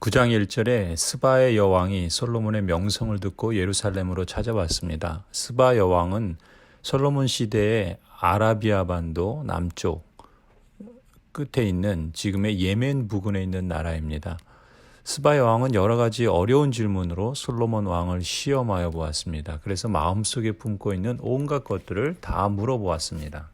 9장 1절에 스바의 여왕이 솔로몬의 명성을 듣고 예루살렘으로 찾아왔습니다. 스바 여왕은 솔로몬 시대의 아라비아 반도 남쪽 끝에 있는 지금의 예멘 부근에 있는 나라입니다. 스바 여왕은 여러 가지 어려운 질문으로 솔로몬 왕을 시험하여 보았습니다. 그래서 마음속에 품고 있는 온갖 것들을 다 물어보았습니다.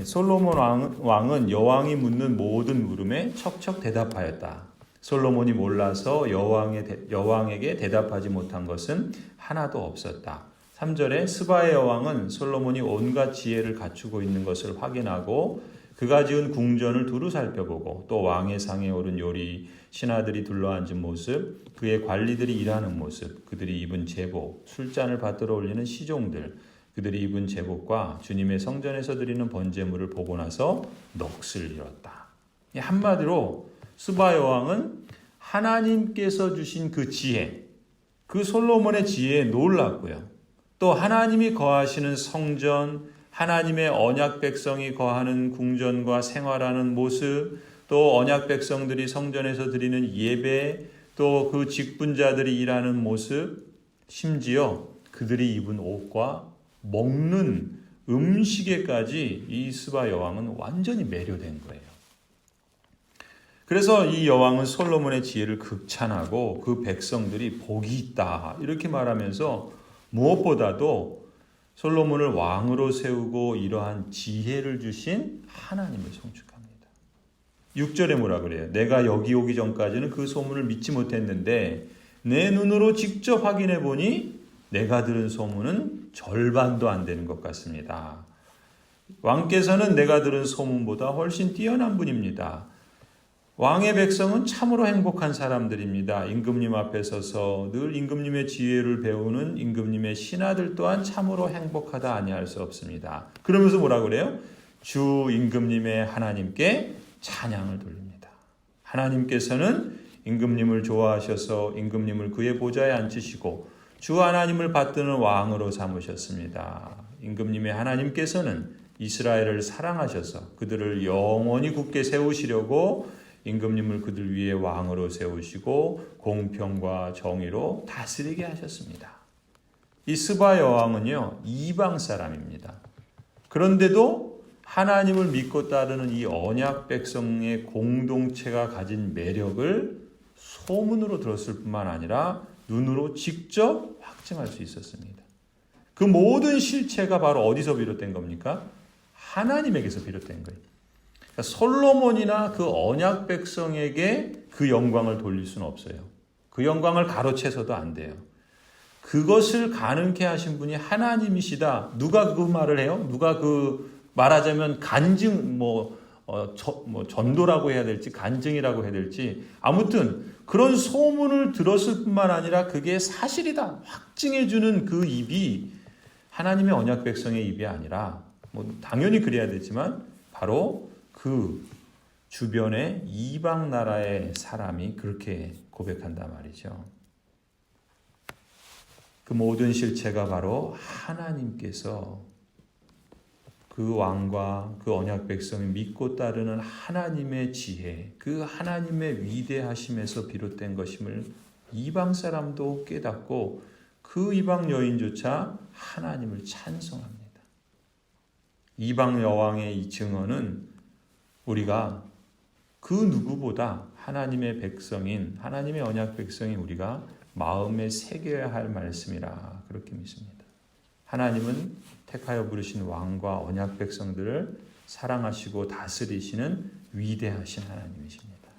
솔로몬 왕은 여왕이 묻는 모든 물음에 척척 대답하였다. 솔로몬이 몰라서 여왕에게 대답하지 못한 것은 하나도 없었다. 3절에 스바의 여왕은 솔로몬이 온갖 지혜를 갖추고 있는 것을 확인하고 그가 지은 궁전을 두루 살펴보고 또 왕의 상에 오른 요리 신하들이 둘러앉은 모습, 그의 관리들이 일하는 모습, 그들이 입은 제복, 술잔을 받들어 올리는 시종들, 그들이 입은 제복과 주님의 성전에서 드리는 번제물을 보고 나서 넋을 잃었다. 한마디로 스바 여왕은 하나님께서 주신 그 지혜, 그 솔로몬의 지혜에 놀랐고요. 또 하나님이 거하시는 성전, 하나님의 언약 백성이 거하는 궁전과 생활하는 모습, 또 언약 백성들이 성전에서 드리는 예배, 또 그 직분자들이 일하는 모습, 심지어 그들이 입은 옷과 먹는 음식에까지 이 스바 여왕은 완전히 매료된 거예요. 그래서 이 여왕은 솔로몬의 지혜를 극찬하고 그 백성들이 복이 있다 이렇게 말하면서 무엇보다도 솔로몬을 왕으로 세우고 이러한 지혜를 주신 하나님을 송축합니다. 6절에 뭐라 그래요? 내가 여기 오기 전까지는 그 소문을 믿지 못했는데 내 눈으로 직접 확인해 보니 내가 들은 소문은 절반도 안 되는 것 같습니다. 왕께서는 내가 들은 소문보다 훨씬 뛰어난 분입니다. 왕의 백성은 참으로 행복한 사람들입니다. 임금님 앞에 서서 늘 임금님의 지혜를 배우는 임금님의 신하들 또한 참으로 행복하다 아니할 수 없습니다. 그러면서 뭐라 그래요? 주 임금님의 하나님께 찬양을 돌립니다. 하나님께서는 임금님을 좋아하셔서 임금님을 그의 보좌에 앉히시고 주 하나님을 받드는 왕으로 삼으셨습니다. 임금님의 하나님께서는 이스라엘을 사랑하셔서 그들을 영원히 굳게 세우시려고 임금님을 그들 위에 왕으로 세우시고 공평과 정의로 다스리게 하셨습니다. 이 스바 여왕은요, 이방 사람입니다. 그런데도 하나님을 믿고 따르는 이 언약 백성의 공동체가 가진 매력을 소문으로 들었을 뿐만 아니라 눈으로 직접 확증할 수 있었습니다. 그 모든 실체가 바로 어디서 비롯된 겁니까? 하나님에게서 비롯된 거예요. 그러니까 솔로몬이나 그 언약 백성에게 그 영광을 돌릴 수는 없어요. 그 영광을 가로채서도 안 돼요. 그것을 가능케 하신 분이 하나님이시다. 누가 그 말을 해요? 누가 그 말하자면 간증 전도라고 해야 될지 간증이라고 해야 될지 아무튼 그런 소문을 들었을 뿐만 아니라 그게 사실이다 확증해 주는 그 입이 하나님의 언약 백성의 입이 아니라 당연히 그래야 되지만 바로 그 주변의 이방 나라의 사람이 그렇게 고백한단 말이죠. 그 모든 실체가 바로 하나님께서 그 왕과 그 언약 백성이 믿고 따르는 하나님의 지혜, 그 하나님의 위대하심에서 비롯된 것임을 이방 사람도 깨닫고 그 이방 여인조차 하나님을 찬송합니다. 이방 여왕의 이 증언은 우리가 그 누구보다 하나님의 백성인 하나님의 언약 백성인 우리가 마음에 새겨야 할 말씀이라 그렇게 믿습니다. 하나님은 택하여 부르신 왕과 언약 백성들을 사랑하시고 다스리시는 위대하신 하나님이십니다.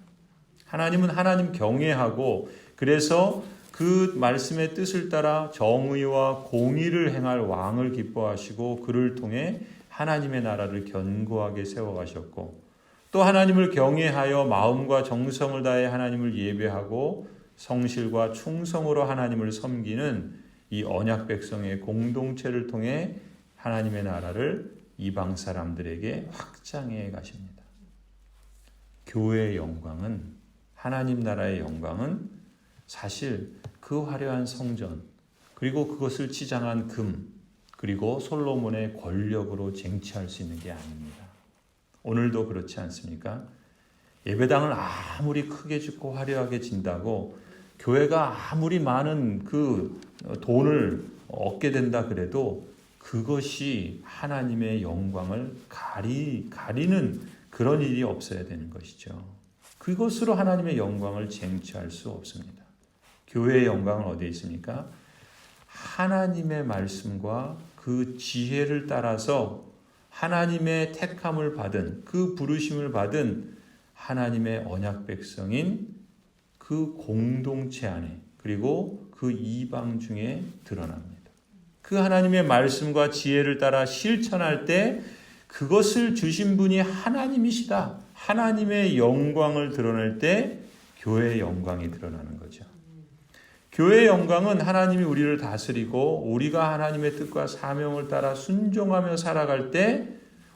하나님은 하나님 경외하고 그래서 그 말씀의 뜻을 따라 정의와 공의를 행할 왕을 기뻐하시고 그를 통해 하나님의 나라를 견고하게 세워가셨고 또 하나님을 경외하여 마음과 정성을 다해 하나님을 예배하고 성실과 충성으로 하나님을 섬기는 이 언약 백성의 공동체를 통해 하나님의 나라를 이방 사람들에게 확장해 가십니다. 교회의 영광은 하나님 나라의 영광은 사실 그 화려한 성전 그리고 그것을 치장한 금 그리고 솔로몬의 권력으로 쟁취할 수 있는 게 아닙니다. 오늘도 그렇지 않습니까? 예배당을 아무리 크게 짓고 화려하게 진다고 교회가 아무리 많은 그 돈을 얻게 된다 그래도 그것이 하나님의 영광을 가리는 그런 일이 없어야 되는 것이죠. 그것으로 하나님의 영광을 쟁취할 수 없습니다. 교회의 영광은 어디에 있습니까? 하나님의 말씀과 그 지혜를 따라서 하나님의 택함을 받은 그 부르심을 받은 하나님의 언약 백성인 그 공동체 안에 그리고 그 이방 중에 드러납니다. 그 하나님의 말씀과 지혜를 따라 실천할 때 그것을 주신 분이 하나님이시다. 하나님의 영광을 드러낼 때 교회의 영광이 드러나는 거죠. 교회의 영광은 하나님이 우리를 다스리고 우리가 하나님의 뜻과 사명을 따라 순종하며 살아갈 때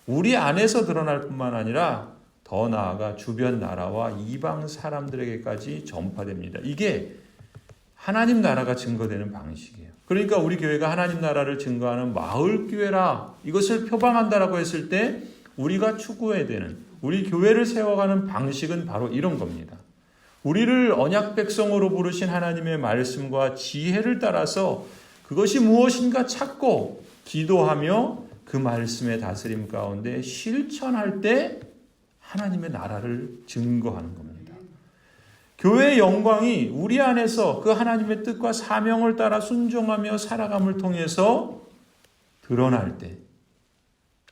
우리 안에서 드러날 뿐만 아니라 더 나아가 주변 나라와 이방 사람들에게까지 전파됩니다. 이게 하나님 나라가 증거되는 방식이에요. 그러니까 우리 교회가 하나님 나라를 증거하는 마을교회라 이것을 표방한다라고 했을 때 우리가 추구해야 되는 우리 교회를 세워가는 방식은 바로 이런 겁니다. 우리를 언약 백성으로 부르신 하나님의 말씀과 지혜를 따라서 그것이 무엇인가 찾고 기도하며 그 말씀의 다스림 가운데 실천할 때 하나님의 나라를 증거하는 겁니다. 교회의 영광이 우리 안에서 그 하나님의 뜻과 사명을 따라 순종하며 살아감을 통해서 드러날 때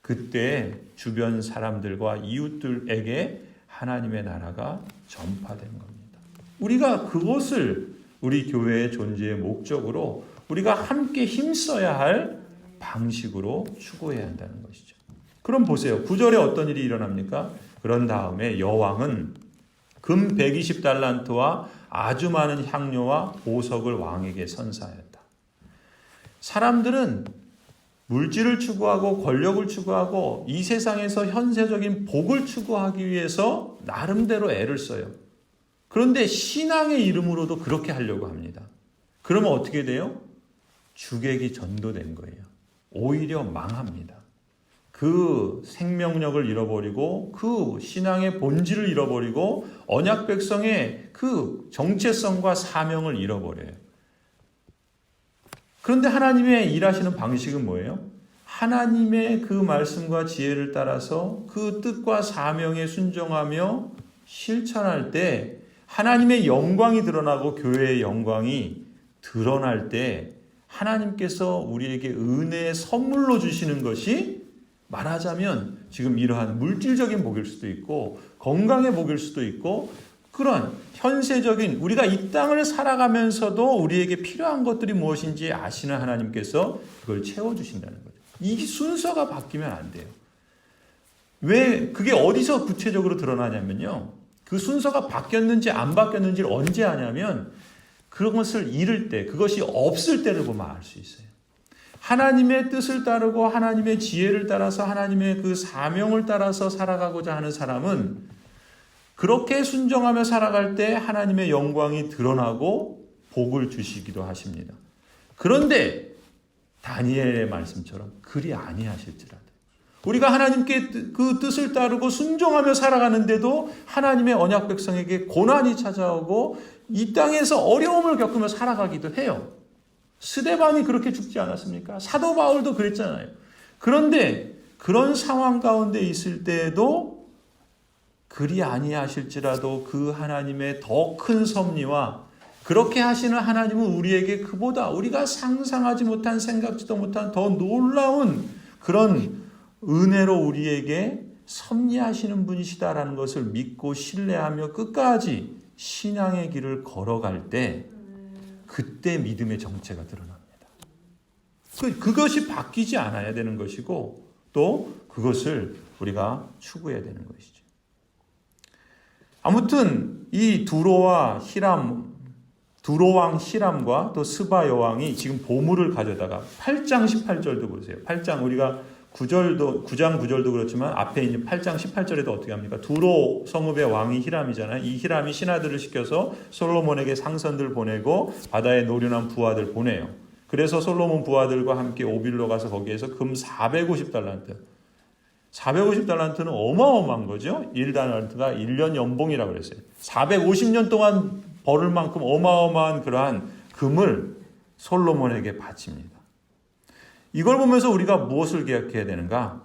그때 주변 사람들과 이웃들에게 하나님의 나라가 전파된 겁니다. 우리가 그것을 우리 교회의 존재의 목적으로 우리가 함께 힘써야 할 방식으로 추구해야 한다는 것이죠. 그럼 보세요. 9절에 어떤 일이 일어납니까? 그런 다음에 여왕은 금 120달란트와 아주 많은 향료와 보석을 왕에게 선사하였다. 사람들은 물질을 추구하고 권력을 추구하고 이 세상에서 현세적인 복을 추구하기 위해서 나름대로 애를 써요. 그런데 신앙의 이름으로도 그렇게 하려고 합니다. 그러면 어떻게 돼요? 주객이 전도된 거예요. 오히려 망합니다. 그 생명력을 잃어버리고 그 신앙의 본질을 잃어버리고 언약 백성의 그 정체성과 사명을 잃어버려요. 그런데 하나님의 일하시는 방식은 뭐예요? 하나님의 그 말씀과 지혜를 따라서 그 뜻과 사명에 순종하며 실천할 때 하나님의 영광이 드러나고 교회의 영광이 드러날 때 하나님께서 우리에게 은혜의 선물로 주시는 것이 말하자면 지금 이러한 물질적인 복일 수도 있고 건강의 복일 수도 있고 그런 현세적인 우리가 이 땅을 살아가면서도 우리에게 필요한 것들이 무엇인지 아시는 하나님께서 그걸 채워주신다는 거죠. 이 순서가 바뀌면 안 돼요. 왜 그게 어디서 구체적으로 드러나냐면요. 그 순서가 바뀌었는지 안 바뀌었는지를 언제 아냐면 그런 것을 잃을 때 그것이 없을 때를 보면 알 수 있어요. 하나님의 뜻을 따르고 하나님의 지혜를 따라서 하나님의 그 사명을 따라서 살아가고자 하는 사람은 그렇게 순종하며 살아갈 때 하나님의 영광이 드러나고 복을 주시기도 하십니다. 그런데 다니엘의 말씀처럼 그리 아니하실지라도 우리가 하나님께 그 뜻을 따르고 순종하며 살아가는데도 하나님의 언약 백성에게 고난이 찾아오고 이 땅에서 어려움을 겪으며 살아가기도 해요. 스데반이 그렇게 죽지 않았습니까? 사도 바울도 그랬잖아요. 그런데 그런 상황 가운데 있을 때에도 그리 아니하실지라도 그 하나님의 더 큰 섭리와 그렇게 하시는 하나님은 우리에게 그보다 우리가 상상하지 못한 생각지도 못한 더 놀라운 그런 은혜로 우리에게 섭리하시는 분이시다라는 것을 믿고 신뢰하며 끝까지 신앙의 길을 걸어갈 때 그때 믿음의 정체가 드러납니다. 그것이 바뀌지 않아야 되는 것이고 또 그것을 우리가 추구해야 되는 것이죠. 아무튼 이 두로왕 히람과 또 스바 여왕이 지금 보물을 가져다가 8장 18절도 보세요. 8장 우리가 9장 9절도 그렇지만 앞에 있는 8장 18절에도 어떻게 합니까? 두로 성읍의 왕이 히람이잖아요. 이 히람이 신하들을 시켜서 솔로몬에게 상선들 보내고 바다에 노련한 부하들 보내요. 그래서 솔로몬 부하들과 함께 오빌로 가서 거기에서 금 450달란트 450달란트는 어마어마한 거죠. 1달란트가 1년 연봉이라고 그랬어요. 450년 동안 벌을 만큼 어마어마한 그러한 금을 솔로몬에게 바칩니다. 이걸 보면서 우리가 무엇을 기억해야 되는가?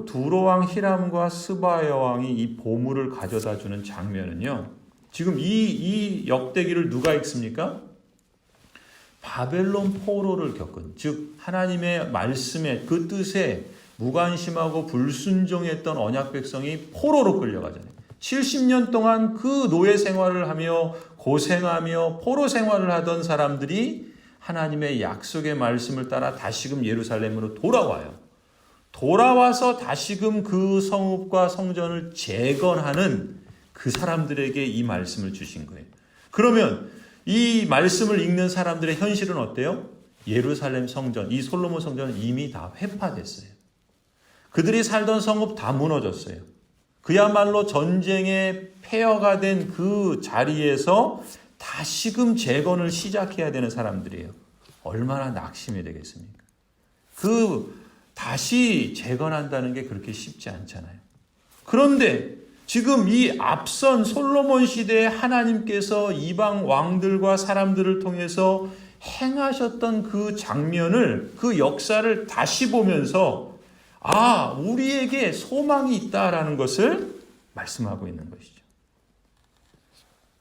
두로왕 히람과 스바 여왕이 이 보물을 가져다 주는 장면은요. 지금 이 역대기를 누가 읽습니까? 바벨론 포로를 겪은, 즉 하나님의 말씀에 그 뜻에 무관심하고 불순종했던 언약 백성이 포로로 끌려가잖아요. 70년 동안 그 노예 생활을 하며 고생하며 포로 생활을 하던 사람들이 하나님의 약속의 말씀을 따라 다시금 예루살렘으로 돌아와요. 돌아와서 다시금 그 성읍과 성전을 재건하는 그 사람들에게 이 말씀을 주신 거예요. 그러면 이 말씀을 읽는 사람들의 현실은 어때요? 예루살렘 성전, 이 솔로몬 성전은 이미 다 회파됐어요. 그들이 살던 성읍 다 무너졌어요. 그야말로 전쟁의 폐허가 된 그 자리에서 다시금 재건을 시작해야 되는 사람들이에요. 얼마나 낙심이 되겠습니까? 다시 재건한다는 게 그렇게 쉽지 않잖아요. 그런데 지금 이 앞선 솔로몬 시대에 하나님께서 이방 왕들과 사람들을 통해서 행하셨던 그 장면을, 그 역사를 다시 보면서 우리에게 소망이 있다라는 것을 말씀하고 있는 것이죠.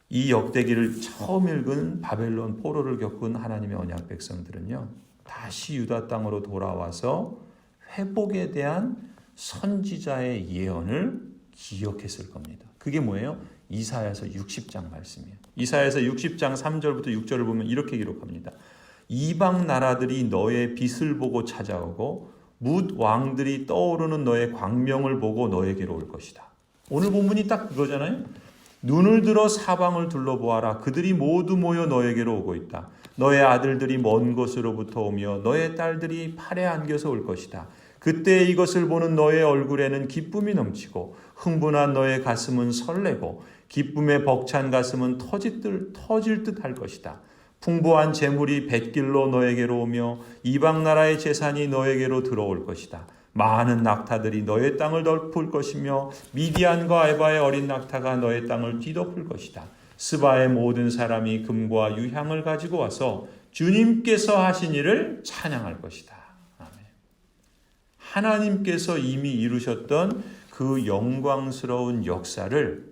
이 역대기를 처음 읽은 바벨론 포로를 겪은 하나님의 언약 백성들은요, 다시 유다 땅으로 돌아와서 회복에 대한 선지자의 예언을 기억했을 겁니다. 그게 뭐예요? 이사야서 60장 말씀이에요. 이사야서 60장 3절부터 6절을 보면 이렇게 기록합니다. 이방 나라들이 너의 빛을 보고 찾아오고 뭇 왕들이 떠오르는 너의 광명을 보고 너에게로 올 것이다. 오늘 본문이 딱 그거잖아요. 눈을 들어 사방을 둘러보아라. 그들이 모두 모여 너에게로 오고 있다. 너의 아들들이 먼 곳으로부터 오며 너의 딸들이 팔에 안겨서 올 것이다. 그때 이것을 보는 너의 얼굴에는 기쁨이 넘치고 흥분한 너의 가슴은 설레고 기쁨에 벅찬 가슴은 터질 듯 할 것이다. 풍부한 재물이 뱃길로 너에게로 오며 이방 나라의 재산이 너에게로 들어올 것이다. 많은 낙타들이 너의 땅을 덮을 것이며 미디안과 에바의 어린 낙타가 너의 땅을 뒤덮을 것이다. 스바의 모든 사람이 금과 유향을 가지고 와서 주님께서 하신 일을 찬양할 것이다. 아멘. 하나님께서 이미 이루셨던 그 영광스러운 역사를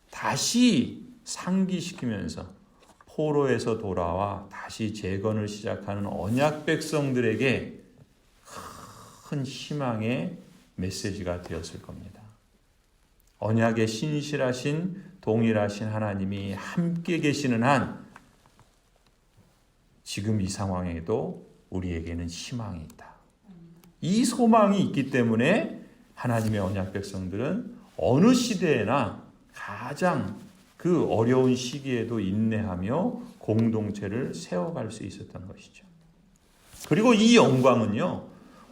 다시 상기시키면서 포로에서 돌아와 다시 재건을 시작하는 언약 백성들에게 큰 희망의 메시지가 되었을 겁니다. 언약의 신실하신 동일하신 하나님이 함께 계시는 한 지금 이 상황에도 우리에게는 희망이 있다. 이 소망이 있기 때문에 하나님의 언약 백성들은 어느 시대에나 가장 그 어려운 시기에도 인내하며 공동체를 세워갈 수 있었던 것이죠. 그리고 이 영광은요,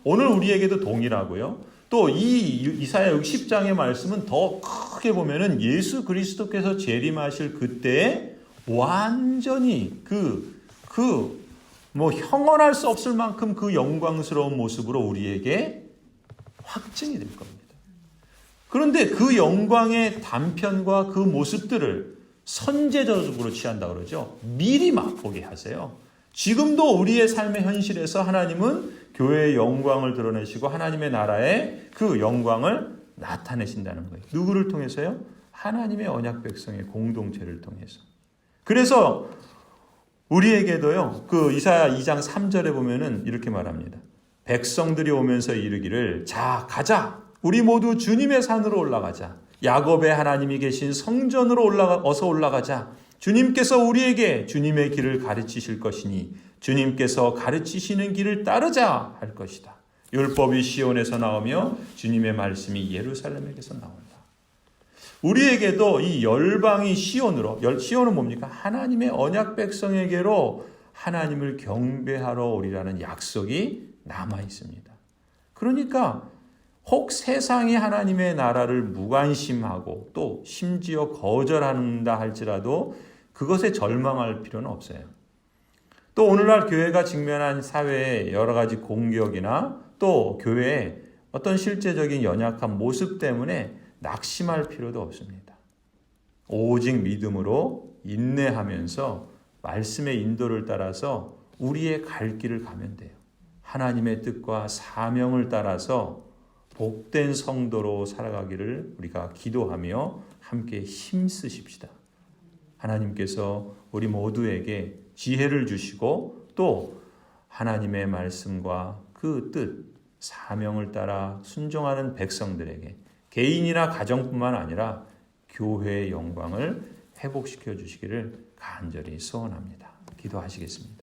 오늘 우리에게도 동일하고요. 또 이 이사야 60장의 말씀은 더 크게 보면은 예수 그리스도께서 재림하실 그때에 완전히 형언할 수 없을 만큼 그 영광스러운 모습으로 우리에게 확증이 될 겁니다. 그런데 그 영광의 단편과 그 모습들을 선제적으로 취한다 그러죠. 미리 맛보게 하세요. 지금도 우리의 삶의 현실에서 하나님은 교회의 영광을 드러내시고 하나님의 나라의 그 영광을 나타내신다는 거예요. 누구를 통해서요? 하나님의 언약 백성의 공동체를 통해서. 그래서 우리에게도요, 그 이사야 2장 3절에 보면은 이렇게 말합니다. 백성들이 오면서 이르기를, 자, 가자. 우리 모두 주님의 산으로 올라가자. 야곱의 하나님이 계신 성전으로 어서 올라가자. 주님께서 우리에게 주님의 길을 가르치실 것이니 주님께서 가르치시는 길을 따르자 할 것이다. 율법이 시온에서 나오며 주님의 말씀이 예루살렘에게서 나온다. 우리에게도 이 열방이 시온은 뭡니까? 하나님의 언약 백성에게로 하나님을 경배하러 오리라는 약속이 남아 있습니다. 그러니까 혹 세상이 하나님의 나라를 무관심하고 또 심지어 거절한다 할지라도 그것에 절망할 필요는 없어요. 또 오늘날 교회가 직면한 사회의 여러 가지 공격이나 또 교회에 어떤 실제적인 연약한 모습 때문에 낙심할 필요도 없습니다. 오직 믿음으로 인내하면서 말씀의 인도를 따라서 우리의 갈 길을 가면 돼요. 하나님의 뜻과 사명을 따라서 복된 성도로 살아가기를 우리가 기도하며 함께 힘쓰십시다. 하나님께서 우리 모두에게 지혜를 주시고 또 하나님의 말씀과 그 뜻, 사명을 따라 순종하는 백성들에게 개인이나 가정뿐만 아니라 교회의 영광을 회복시켜 주시기를 간절히 소원합니다. 기도하시겠습니다.